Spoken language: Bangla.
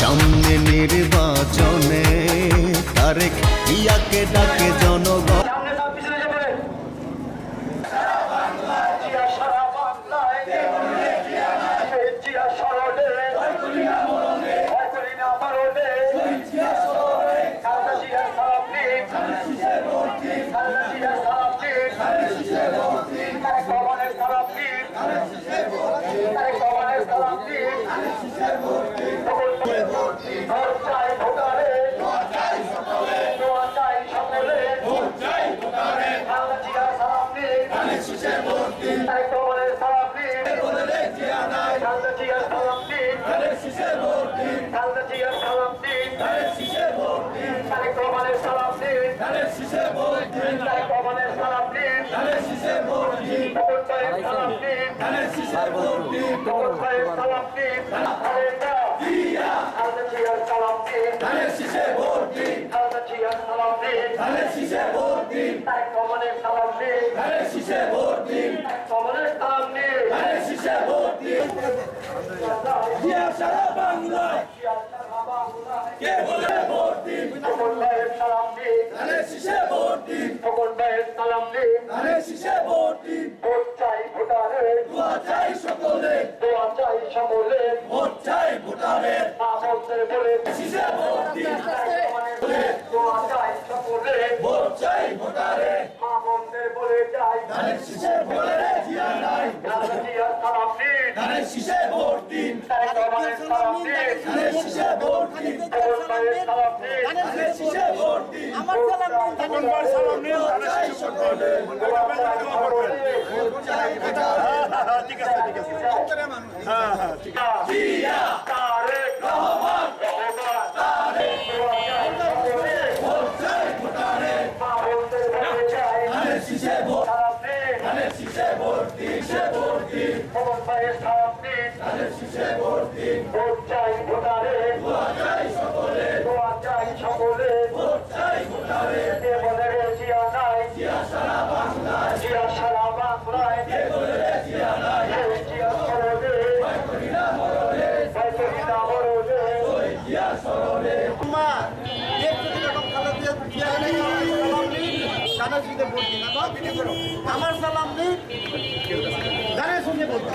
সামনে নির্বাচনে তারেক ইয়াকে ডাকে জনগণ। সারা বাংলায় কে বলে ভোট দিন, ধানের শীষে ভোট দিন, ধানের শীষে ভোট দিন। ভোট চাই ভোটারের, দোয়া চাই সকলে, ভোট চাই ভোটারের, শীষে ভোট দিন, ভোট চাই ভোটারের, ধানের শীষে ভোটে জিয়া নাই, ধানের শীষে ভোট দিন, ধানের শীষে ভোট দিন, ধানের শীষে ভোট দিন। আমার সালাম নিন, ভোট চাই সকলে, ভোট চাই ভোটারের। ঠিক আছে, ঠিক আছে। জিয়া তারেক রহমান, তারেক ভোট চাই ভোটারের, ধানের শীষে ভোট, ধানের শীষে ভোট দিন, শীষে ভোট দিন, ধানের শীষে ভোট দিন। ভোট চাই ভোটারের, দোয়া চাই সকলে, ভোট চাই ভোটারের। কে বলে রে জিয়া নাই, জিয়া সারা বাংলায়, কে বলে রে জিয়া নাই, জিয়া সরলে, ভয় করি না মরলে, ওই জিয়া সরলে। আমার সালাম নেই, গানের সঙ্গে বলতে